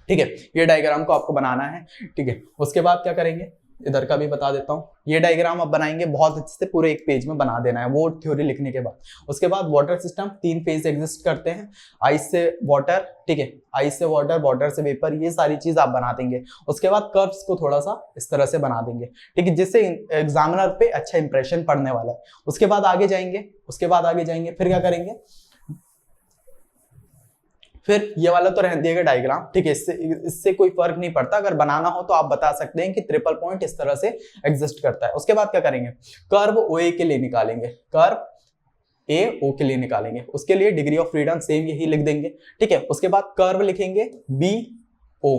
ठीक है, ये डायग्राम को आपको बनाना है, ठीक है। उसके बाद क्या करेंगे, इधर का भी बता देता हूँ, ये डायग्राम आप बनाएंगे बहुत अच्छे से, पूरे एक पेज में बना देना है वो थ्योरी लिखने के बाद। उसके बाद वाटर सिस्टम 3 फेज एग्जिस्ट करते हैं, आइस से वाटर, ठीक है, आइस से वाटर, वाटर से वेपर, ये सारी चीज आप बना देंगे। उसके बाद कर्व्स को थोड़ा सा इस तरह से बना देंगे, ठीक है, जिससे एग्जामिनर पे अच्छा इंप्रेशन पड़ने वाला है। उसके बाद आगे जाएंगे, फिर क्या करेंगे, फिर ये वाला तो रहने दिएगा डायग्राम, ठीक है, इससे कोई फर्क नहीं पड़ता, अगर बनाना हो तो आप बता सकते हैं कि ट्रिपल पॉइंट इस तरह से एग्जिस्ट करता है। उसके बाद क्या करेंगे, कर्व OA के लिए निकालेंगे, कर्व AO के लिए निकालेंगे, उसके लिए डिग्री ऑफ फ्रीडम सेम यही लिख देंगे, ठीक है। उसके बाद कर्व लिखेंगे BO,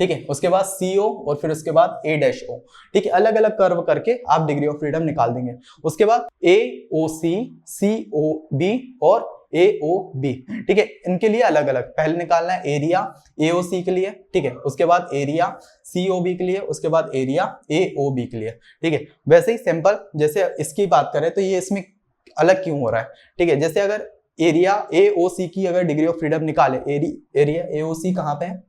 ठीक है, उसके बाद CO और फिर उसके बाद A-O, ठीक है, अलग अलग कर्व करके आप डिग्री ऑफ फ्रीडम निकाल देंगे। उसके बाद AOC, COB और AOB, ठीक है, इनके लिए अलग अलग पहले निकालना है एरिया AOC के लिए, ठीक है, उसके बाद एरिया COB के लिए, उसके बाद एरिया AOB के लिए, ठीक है। वैसे ही सिंपल जैसे इसकी बात करें तो ये इसमें अलग क्यों हो रहा है, ठीक है, जैसे अगर एरिया AOC की अगर डिग्री ऑफ फ्रीडम निकाले, एरिया AOC कहाँ पे है,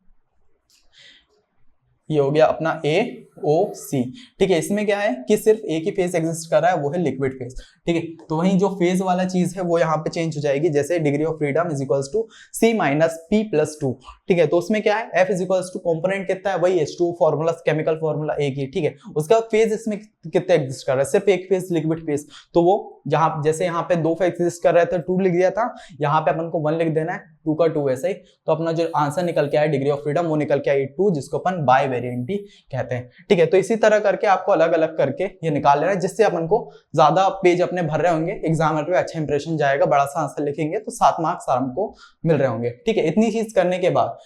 ये हो गया अपना ए ओ सी। ठीक है, इसमें क्या है कि सिर्फ एक ही फेज एग्जिस्ट कर रहा है, वो है लिक्विड फेज। ठीक है, तो वहीं जो फेज वाला चीज है वो यहाँ पे चेंज हो जाएगी, जैसे degree of freedom is equals to C minus P plus two. ठीक है, तो उसमें क्या है, F is equals to component कितना है, वही H2 फॉर्मूला, केमिकल फॉर्मूला एक ही। ठीक है, उसका फेज इसमें कितने एग्जिस्ट कर रहा है, सिर्फ एक फेज लिक्विड फेज, तो वो जहां जैसे यहाँ पे 2 फेज एग्जिस्ट कर रहे थे 2 लिख दिया था, यहाँ पे अपन को 1 लिख देना है, 2 का 2 ऐसे ही। तो अपना जो आंसर निकल के आया डिग्री ऑफ फ्रीडम, वो निकल के आई 2, जिसको अपन बाय वेरिएंटी कहते हैं। ठीक है, तो इसी तरह करके आपको अलग अलग करके ये निकाल लेना है, जिससे अपन को ज्यादा पेज अपने भर रहे होंगे, एग्जाम पे अच्छा इंप्रेशन जाएगा, बड़ा सा आंसर लिखेंगे तो 7 मार्क्स हमको मिल रहे होंगे। ठीक है, इतनी चीज करने के बाद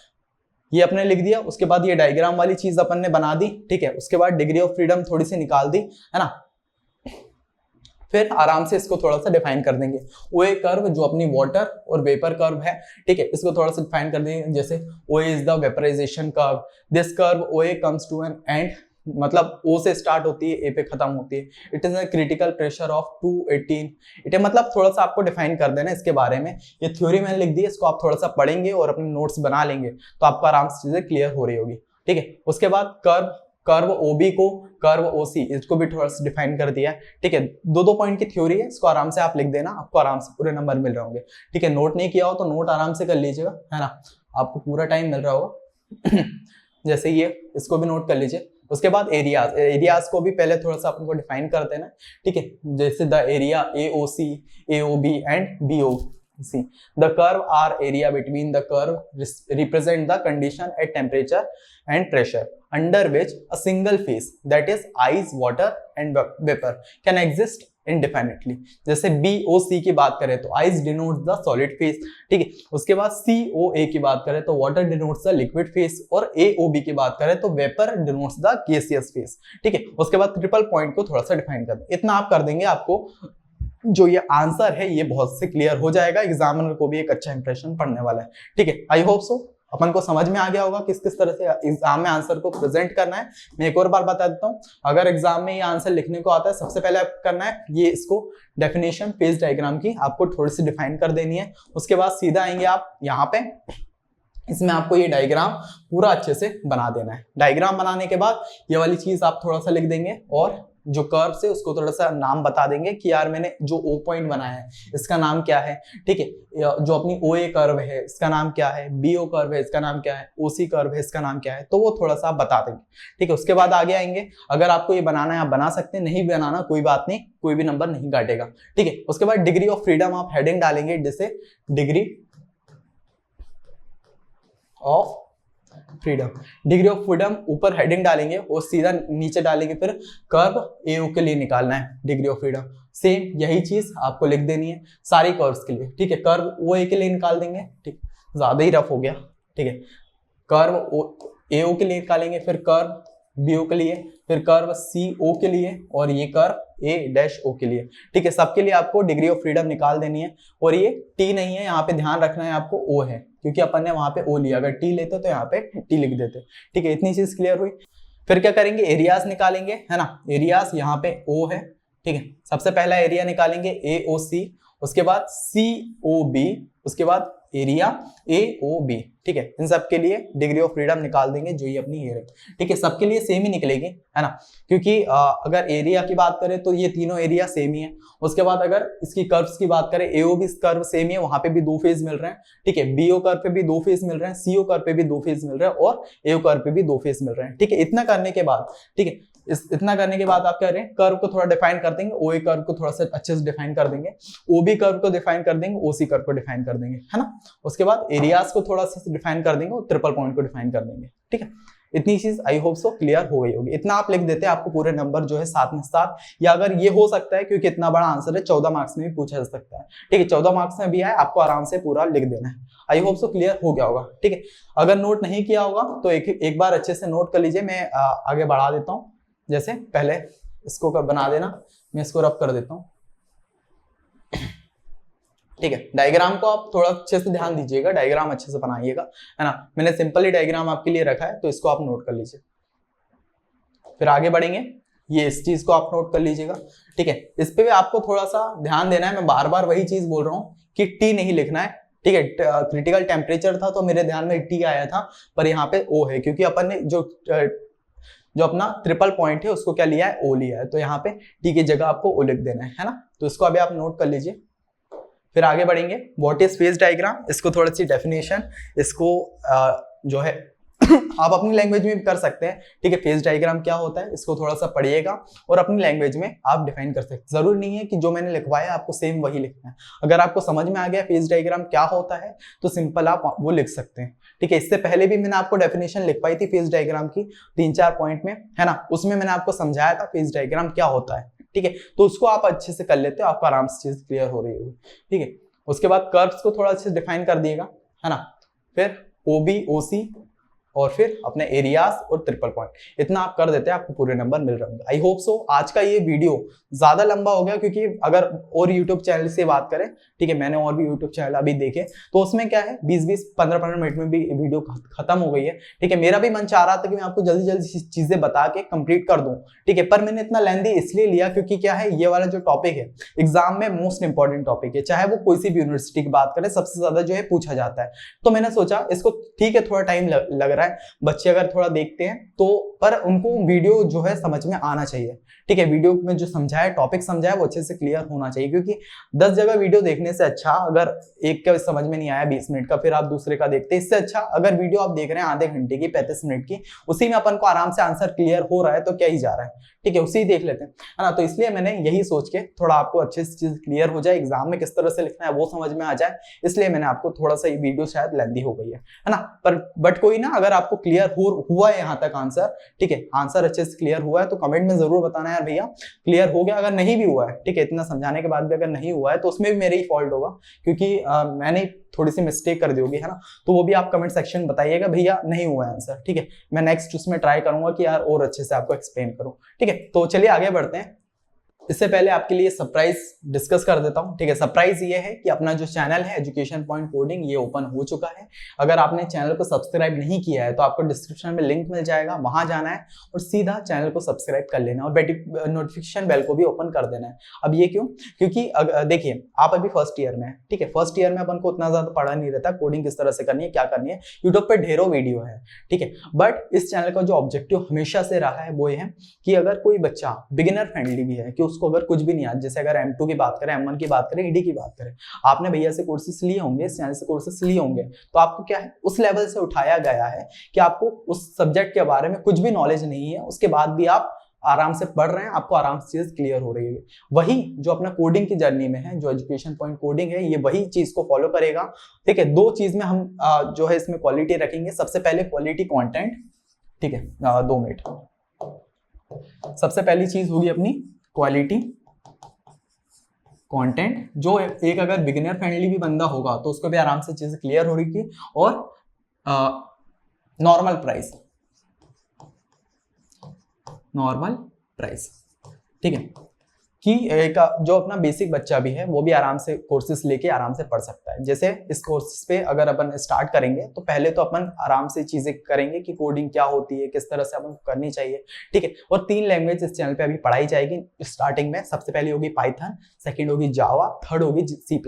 ये अपने लिख दिया, उसके बाद ये डायग्राम वाली चीज अपन ने बना दी। ठीक है, उसके बाद डिग्री ऑफ फ्रीडम थोड़ी सी निकाल दी, है ना। फिर आराम से इसको थोड़ा सा डिफाइन कर देंगे, ओए कर्व जो अपनी वाटर और वेपर कर्व है। ठीक है, इसको थोड़ा सा डिफाइन कर देंगे, जैसे OA is the vaporisation curve, this curve OA comes to an end, मतलब ओ से स्टार्ट होती है, ए पे खत्म होती है। It is a critical pressure of 218। It है, मतलब थोड़ा सा आपको डिफाइन कर देना इसके बारे में। ये थ्योरी मैंने लिख दी है, इसको आप थोड़ा सा पढ़ेंगे और अपने नोट्स बना लेंगे तो आपको आराम से चीजें क्लियर हो रही होगी। ठीक है, उसके बाद कर्व ओबी को, कर्व ओसी, इसको भी थोड़ा सा डिफाइन कर दिया है। ठीक है, 2 पॉइंट की थ्योरी है, इसको आराम से आप लिख देना, आपको आराम से पूरे नंबर मिल रहे होंगे। ठीक है, नोट नहीं किया हो तो नोट आराम से कर लीजिएगा, है ना, आपको पूरा टाइम मिल रहा होगा। जैसे ये, इसको भी नोट कर लीजिए। उसके बाद एरियाज को भी पहले थोड़ा सा अपन को डिफाइन कर देना। ठीक है, जैसे the area AOC, AOB and BOC, the curve are area between the curve represent the condition at temperature and pressure under which a single phase, that is ice, water and vapor, can exist indefinitely। जैसे BOC की बात करें तो ice denotes the solid phase। ठीक है, उसके बाद COA की बात करें तो water denotes the liquid phase, और AOB की बात करें तो vapor denotes the gaseous phase। ठीक है, उसके बाद ट्रिपल पॉइंट को थोड़ा सा डिफाइन कर दें। इतना आप कर देंगे, आपको जो ये आंसर है ये बहुत से क्लियर हो जाएगा, एग्जामिनर को भी एक अच्छा इंप्रेशन पड़ने वाला है। ठीक है, आई होप सो अपन को समझ में आ गया होगा किस किस तरह से एग्जाम में आंसर को प्रेजेंट करना है। मैं एक और बार बता देता हूँ, अगर एग्जाम में ये आंसर लिखने को आता है, सबसे पहले आप करना है ये, इसको डेफिनेशन पेज डायग्राम की आपको थोड़ी सी डिफाइन कर देनी है। उसके बाद सीधा आएंगे आप यहाँ पे, इसमें आपको ये डायग्राम पूरा अच्छे से बना देना है। डायग्राम बनाने के बाद ये वाली चीज आप थोड़ा सा लिख देंगे, और जो कर्व से उसको थोड़ा सा नाम बता देंगे कि यार मैंने जो O पॉइंट बनाया है इसका नाम क्या है। ठीक है, जो अपनी OA कर्व है इसका नाम क्या है, BO कर्व है इसका नाम क्या है, OC कर्व है इसका नाम क्या है, तो वो थोड़ा सा आप बता देंगे। ठीक है, उसके बाद आगे आएंगे, अगर आपको ये बनाना है आप बना सकते हैं, नहीं बनाना कोई बात नहीं, कोई भी नंबर नहीं काटेगा। ठीक है, उसके बाद डिग्री ऑफ फ्रीडम आप हेडिंग डालेंगे, जैसे degree of freedom, degree of freedom ऊपर हेडिंग डालेंगे और सीधा नीचे डालेंगे, फिर कर्व AO के लिए निकालना है डिग्री ऑफ फ्रीडम। सेम यही चीज आपको लिख देनी है सारी कर्व्स के लिए। ठीक है, कर्व OA के लिए निकाल देंगे, ठीक, ज्यादा ही रफ हो गया। ठीक है, कर्व AO के लिए निकालेंगे, फिर कर्व BO के लिए, फिर कर्व CO के लिए, और ये कर्व A-O के लिए। ठीक है, सबके लिए आपको डिग्री ऑफ फ्रीडम निकाल देनी है। और ये T नहीं है, यहाँ पे ध्यान रखना है आपको O है, क्योंकि अपन ने वहां पे O लिया, अगर T लेते तो यहाँ पे T लिख देते। ठीक है, इतनी चीज क्लियर हुई। फिर क्या करेंगे, एरियाज निकालेंगे, है ना। एरियाज यहाँ पे O है। ठीक है, सबसे पहला एरिया निकालेंगे AOC, उसके बाद COB, उसके बाद एरिया AOB। ठीक है, इन सब के लिए डिग्री ऑफ फ्रीडम निकाल देंगे, जो ये अपनी ये रही। ठीक है, सबके लिए सेम ही निकलेगी, है ना, क्योंकि अगर एरिया की बात करें तो ये तीनों एरिया सेम ही है। उसके बाद अगर इसकी कर्व्स की बात करें, AOB कर्व सेम ही है, वहां पे भी 2 फेज मिल रहे हैं। ठीक है, BO कर्व पे भी 2 फेज मिल रहे हैं, CO कर्व पे भी 2 फेज मिल रहे हैं, और AO कर्व पे भी 2 फेज मिल रहे हैं। ठीक है, इतना करने के बाद, ठीक है, इतना करने के बाद आप क्या करें, कर्व को थोड़ा डिफाइन कर देंगे, OA कर्व को थोड़ा सा अच्छे से डिफाइन कर देंगे, OB कर्व को डिफाइन कर देंगे, OC कर्व को डिफाइन कर देंगे, है ना। उसके बाद एरियाज को थोड़ा सा डिफाइन कर देंगे और ट्रिपल पॉइंट को डिफाइन कर देंगे। ठीक है, इतनी चीज आई होप सो क्लियर हो गई होगी। इतना आप लिख देते हैं, आपको पूरे नंबर जो है 7 में 7, या अगर ये हो सकता है क्योंकि इतना बड़ा आंसर है 14 मार्क्स में भी पूछा जा सकता है। ठीक है, 14 मार्क्स में भी है, आपको आराम से पूरा लिख देना है। आई होप सो क्लियर हो गया होगा। ठीक है, अगर नोट नहीं किया होगा तो एक बार अच्छे से नोट कर लीजिए। मैं आगे बढ़ा देता हूँ, जैसे पहले इसको बना देना, मैं इसको रब कर देता हूँ। ठीक है, डायग्राम को आप थोड़ा अच्छे से ध्यान दीजिएगा, डायग्राम अच्छे से बनाइएगा, है ना। मैंने सिंपल ही डायग्राम आपके लिए रखा है, तो इसको आप नोट कर लीजिए। फिर आगे बढ़ेंगे, ये इस चीज को आप नोट कर लीजिएगा। ठीक है, इस पे भी आपको थोड़ा सा ध्यान देना है। मैं बार बार वही चीज बोल रहा हूँ कि T नहीं लिखना है। ठीक है, क्रिटिकल टेम्परेचर था तो मेरे ध्यान में T आया था, पर यहाँ पे O है, क्योंकि अपन ने जो जो अपना ट्रिपल पॉइंट है उसको क्या लिया है, ओ लिया है, तो यहाँ पे टी की जगह आपको ओ लिख देना है ना। तो इसको अभी आप नोट कर लीजिए, फिर आगे बढ़ेंगे। व्हाट इज फेज डायग्राम, इसको थोड़ी सी डेफिनेशन, इसको जो है आप अपनी लैंग्वेज में भी कर सकते हैं, ठीक है। फेज डायग्राम क्या होता है इसको थोड़ा सा पढ़िएगा और अपनी लैंग्वेज में आप डिफाइन कर सकते हैं। जरूरी नहीं है कि जो मैंने लिखवाया आपको सेम वही लिखना है। अगर आपको समझ में आ गया फेज डायग्राम क्या होता है तो सिंपल आप वो लिख सकते हैं, ठीक है। इससे पहले भी मैंने आपको डेफिनेशन लिखवाई थी फेज डायग्राम की 3-4 पॉइंट में, है ना। उसमें मैंने आपको समझाया था फेज डायग्राम क्या होता है, ठीक है। तो उसको आप अच्छे से कर लेते हो, आपको आराम से चीज क्लियर हो रही होगी, ठीक है। उसके बाद कर्व्स को थोड़ा अच्छे से डिफाइन कर दिएगा, है ना। फिर ओबी, ओसी और फिर अपने एरियाज और ट्रिपल पॉइंट, इतना आप कर देते हैं, आपको पूरे नंबर मिल रहे होंगे। आई होप सो। आज का ये वीडियो ज्यादा लंबा हो गया क्योंकि अगर और यूट्यूब चैनल से बात करें, ठीक है, मैंने और भी यूट्यूब चैनल अभी देखे तो उसमें क्या है 20-20, 15-15 मिनट में भी वीडियो खत्म हो गई है, ठीक है। मेरा भी मन चाह रहा था कि मैं आपको जल्दी जल्दी चीजें बता के कंप्लीट कर दूं, ठीक है, पर मैंने इतना लेंथी इसलिए लिया क्योंकि क्या है, ये वाला जो टॉपिक है एग्जाम में मोस्ट इंपॉर्टेंट टॉपिक है, चाहे वो कोई सी भी यूनिवर्सिटी की बात करें, सबसे ज्यादा जो है पूछा जाता है। तो मैंने सोचा इसको, ठीक है, थोड़ा टाइम लग रहा है, बच्चे अगर थोड़ा देखते हैं तो, पर उनको वीडियो जो है समझ में आना चाहिए, ठीक है। वीडियो में जो समझाया, टॉपिक समझाया वो अच्छे से क्लियर होना चाहिए, क्योंकि 10 जगह वीडियो देखने से अच्छा, अगर एक का समझ में नहीं आया 20 मिनट का, फिर आप दूसरे का देखते, इससे अच्छा अगर वीडियो आप देख रहे हैं आधे घंटे की, 35 मिनट की, उसी में अपन को आराम से आंसर क्लियर हो रहा है तो क्या ही जा रहा है, ठीक है, उसी देख लेते हैं, है ना। तो इसलिए मैंने यही सोच के थोड़ा आपको अच्छे से चीज क्लियर हो जाए, एग्जाम में किस तरह से लिखना है वो समझ में आ जाए, इसलिए मैंने आपको थोड़ा सा ये वीडियो शायद लेंथी हो गई है ना। पर बट कोई ना, अगर आपको क्लियर हुआ है यहाँ तक आंसर, ठीक है, आंसर अच्छे से क्लियर हुआ है तो कमेंट में जरूर बताना यार भैया क्लियर हो गया। अगर नहीं भी हुआ है, ठीक है, इतना समझाने के बाद भी अगर नहीं हुआ है तो उसमें भी मेरा ही फॉल्ट होगा, क्योंकि मैंने थोड़ी सी मिस्टेक कर दी होगी, है ना। तो वो भी आप कमेंट सेक्शन में बताइएगा भैया नहीं हुआ है आंसर, ठीक है। मैं नेक्स्ट उसमें ट्राई करूंगा कि यार और अच्छे से आपको एक्सप्लेन करूं, ठीक है। तो चलिए आगे बढ़ते हैं। इससे पहले आपके लिए सरप्राइज डिस्कस कर देता हूं, ठीक है। सरप्राइज ये है कि अपना जो चैनल है एजुकेशन पॉइंट कोडिंग, ये ओपन हो चुका है। अगर आपने चैनल को सब्सक्राइब नहीं किया है तो आपको डिस्क्रिप्शन में लिंक मिल जाएगा, वहां जाना है और सीधा चैनल को सब्सक्राइब कर लेना और नोटिफिकेशन बेल को भी ओपन कर देना है। अब ये क्यों? क्योंकि देखिए आप अभी फर्स्ट ईयर में है, ठीक है। फर्स्ट ईयर में अपन को उतना ज्यादा पढ़ा नहीं रहता कोडिंग किस तरह से करनी है, क्या करनी है, यूट्यूब पे ढेरों वीडियो है, ठीक है। बट इस चैनल का जो ऑब्जेक्टिव हमेशा से रहा है वो ये है कि अगर कोई बच्चा बिगिनर फ्रेंडली भी है, कि उसको अगर कुछ भी नहीं आता, जैसे अगर M2 की बात करें, M1 की बात करें, ED की बात करें, आपने भैया से कोर्सेस लिए होंगे, इस चैनल से कोर्सेस लिए होंगे, तो आपको क्या है उस लेवल से उठाया गया है कि आपको उस सब्जेक्ट के बारे में कुछ भी नॉलेज नहीं है, उसके बाद भी आप आराम से पढ़ रहे हैं, आपको आराम से चीज क्लियर हो रही है। वही जो अपना कोडिंग की जर्नी में है, जो एजुकेशन पॉइंट कोडिंग है, ये वही चीज को फॉलो करेगा, ठीक है। 2 चीज में हम जो है इसमें क्वालिटी रखेंगे। सबसे पहले क्वालिटी कंटेंट, ठीक है, 2 मिनट। सबसे पहली चीज होगी अपनी क्वालिटी कंटेंट, जो एक अगर बिगिनर फ्रेंडली भी बंदा होगा तो उसको भी आराम से चीजें क्लियर हो रही थी। और नॉर्मल प्राइस, ठीक है, कि एक जो अपना बेसिक बच्चा भी है वो भी आराम से कोर्सेज लेके आराम से पढ़ सकता है। जैसे इस कोर्स पे अगर अपन स्टार्ट करेंगे तो पहले तो अपन आराम से चीजें करेंगे कि कोडिंग क्या होती है, किस तरह से अपन को करनी चाहिए, ठीक है। और 3 लैंग्वेज इस चैनल पे अभी पढ़ाई जाएगी स्टार्टिंग में। सबसे पहली होगी पाइथन, सेकंड होगी जावा, थर्ड होगी C++,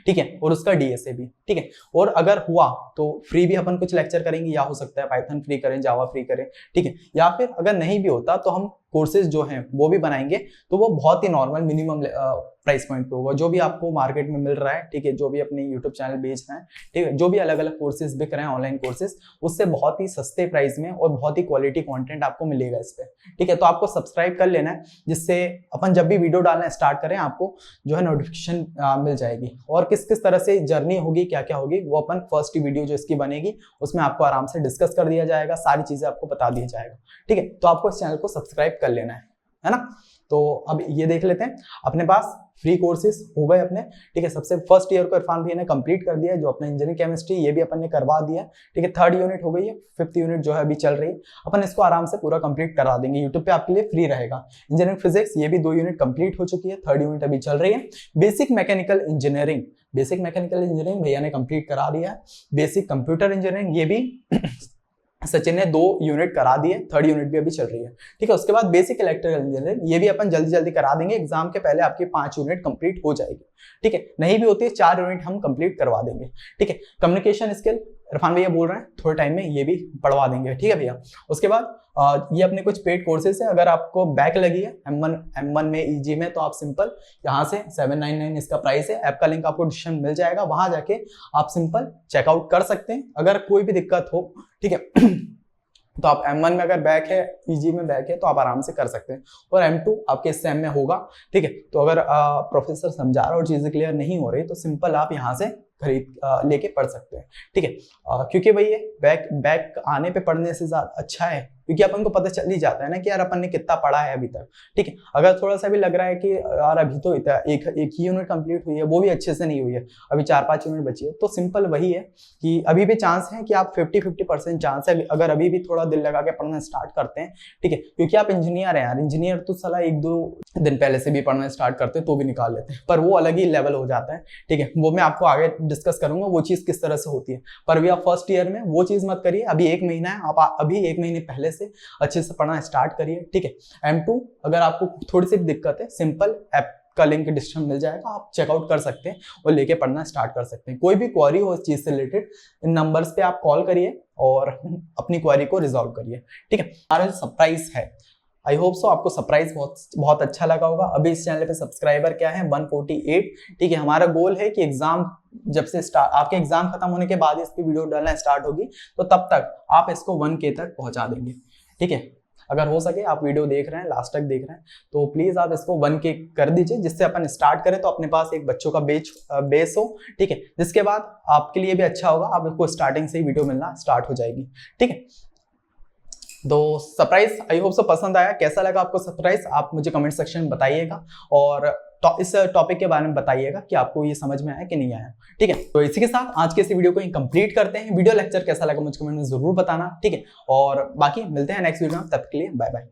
ठीक है, और उसका DSA भी, ठीक है। और अगर हुआ तो फ्री भी अपन कुछ लेक्चर करेंगे, या हो सकता है पाइथन फ्री करें, जावा फ्री करें, ठीक है। या फिर अगर नहीं भी होता तो हम कोर्सेज जो हैं वो भी बनाएंगे, तो वो बहुत ही नॉर्मल मिनिमम प्राइस पॉइंट पे होगा, जो भी आपको मार्केट में मिल रहा है, ठीक है, जो भी अपने यूट्यूब चैनल बेच रहे हैं, ठीक है, जो भी अलग अलग कोर्सेज बिक रहे हैं ऑनलाइन कोर्सेज, उससे बहुत ही सस्ते प्राइस में और बहुत ही क्वालिटी कंटेंट आपको मिलेगा इस पे, ठीक है। तो आपको सब्सक्राइब कर लेना है, जिससे अपन जब भी वीडियो डालना स्टार्ट करें आपको जो है नोटिफिकेशन मिल जाएगी। और किस किस तरह से जर्नी होगी, क्या क्या होगी, वो अपन फर्स्ट वीडियो जो इसकी बनेगी उसमें आपको आराम से डिस्कस कर दिया जाएगा, सारी चीजें आपको बता दिया जाएगा, ठीक है। तो आपको इस चैनल को सब्सक्राइब कर लेना है ना। तो अब ये देख लेते हैं, अपने पास फ्री कोर्सेज हो गए अपने, ठीक है। सबसे फर्स्ट ईयर को इरफान भैया ने कंप्लीट कर दिया है, जो अपना इंजीनियरिंग केमिस्ट्री, ये भी अपन ने करवा दिया, ठीक है। 3rd यूनिट हो गई है, 5th यूनिट जो है अभी चल रही है, अपन इसको आराम से पूरा कंप्लीट करा देंगे, यूट्यूब पे आपके लिए फ्री रहेगा। इंजीनियरिंग फिजिक्स, ये भी 2 यूनिट कंप्लीट हो चुकी है, 3rd यूनिट अभी चल रही है। बेसिक मैकेनिकल इंजीनियरिंग भैया ने कंप्लीट करा दिया है। बेसिक कंप्यूटर इंजीनियरिंग, ये भी सचिन ने 2 यूनिट करा दिए, 3rd यूनिट भी अभी चल रही है, ठीक है। उसके बाद बेसिक इलेक्ट्रिकल इंजीनियरिंग, ये भी अपन जल्दी जल्दी करा देंगे, एग्जाम के पहले आपकी 5 यूनिट कंप्लीट हो जाएगी, ठीक है। नहीं भी होती है 4 यूनिट हम कंप्लीट करवा देंगे, ठीक है। कम्युनिकेशन स्किल इरफान भैया बोल रहे हैं थोड़े टाइम में ये भी पढ़वा देंगे, ठीक है भैया। उसके बाद ये अपने कुछ पेड कोर्सेज है। अगर आपको बैक लगी है M1 में ईजी में, तो आप सिंपल यहाँ से 799 इसका प्राइस है। ऐप का लिंक आपको डिस्क्रिप्शन मिल जाएगा, वहां जाके आप सिंपल चेकआउट कर सकते हैं। अगर कोई भी दिक्कत हो, ठीक है तो आप M1 में अगर बैक है, ईजी में बैक है, तो आप आराम से कर सकते हैं। और M2 आपके सेम में होगा, ठीक है। तो अगर प्रोफेसर समझा रहा और चीजें क्लियर नहीं हो रही, तो सिंपल आप यहाँ से खरीद लेके पढ़ सकते हैं, ठीक है। क्योंकि भाई ये बैक आने पे पढ़ने से ज्यादा अच्छा है, क्योंकि अपन को पता चल ही जाता है ना कि यार अपन ने कितना पढ़ा है अभी तक, ठीक है। अगर थोड़ा सा भी लग रहा है कि यार अभी तो एक ही यूनिट कंप्लीट हुई है, वो भी अच्छे से नहीं हुई है, अभी 4-5 यूनिट बची है, तो सिंपल वही है कि अभी भी चांस है कि आप 50% चांस है अगर अभी भी थोड़ा दिल लगा के पढ़ना स्टार्ट करते हैं, ठीक है। क्योंकि आप इंजीनियर हैं यार, इंजीनियर तो साला 1-2 दिन पहले से भी पढ़ना स्टार्ट करते हैं तो भी निकाल लेते हैं, पर वो अलग ही लेवल हो जाता है, ठीक है। वो मैं आपको आगे डिस्कस करूंगा वो चीज किस तरह से होती है। पर अभी आप फर्स्ट ईयर में वो चीज मत करिए, अभी 1 महीना है, आप अभी 1 महीने पहले से अच्छे से पढ़ना स्टार्ट करिए, ठीक है। M2 अगर आपको थोड़ी सी दिक्कत है, सिंपल ऐप का लिंक डिस्क्रिप्शन मिल जाएगा, आप चेकआउट कर सकते हैं और लेके पढ़ना स्टार्ट कर सकते हैं। कोई भी क्वेरी हो इस चीज से रिलेटेड, इन नंबर्स पे आप कॉल करिए और अपनी क्वेरी को रिजॉल्व करिए, ठीक है। हमारा जो सरप्राइज है, आई होप सो आपको सरप्राइज बहुत अच्छा लगा होगा। अभी इस चैनल पे सब्सक्राइबर क्या है 148, ठीक है। हमारा गोल है कि एग्जाम जब से आपके एग्जाम खत्म होने के बाद इस पे वीडियो डालना स्टार्ट होगी, तो तब तक आप इसको 1K तक पहुंचा देंगे, ठीक है। अगर हो सके आप वीडियो देख रहे हैं, लास्ट तक देख रहे हैं, तो प्लीज आप इसको 1K कर दीजिए, जिससे अपन स्टार्ट करें तो अपने पास एक बच्चों का बेस हो, ठीक है। जिसके बाद आपके लिए भी अच्छा होगा, आपको स्टार्टिंग से ही वीडियो मिलना स्टार्ट हो जाएगी, ठीक है। तो सरप्राइज आई होप सो पसंद आया। कैसा लगा आपको सरप्राइज, आप मुझे कमेंट सेक्शन में बताइएगा, और इस टॉपिक के बारे में बताइएगा कि आपको ये समझ में आया कि नहीं आया, ठीक है। तो इसी के साथ आज के इस वीडियो को ही कंप्लीट करते हैं। वीडियो लेक्चर कैसा लगा मुझे कमेंट में जरूर बताना, ठीक है। और बाकी मिलते हैं नेक्स्ट वीडियो में, तब के लिए बाय बाय।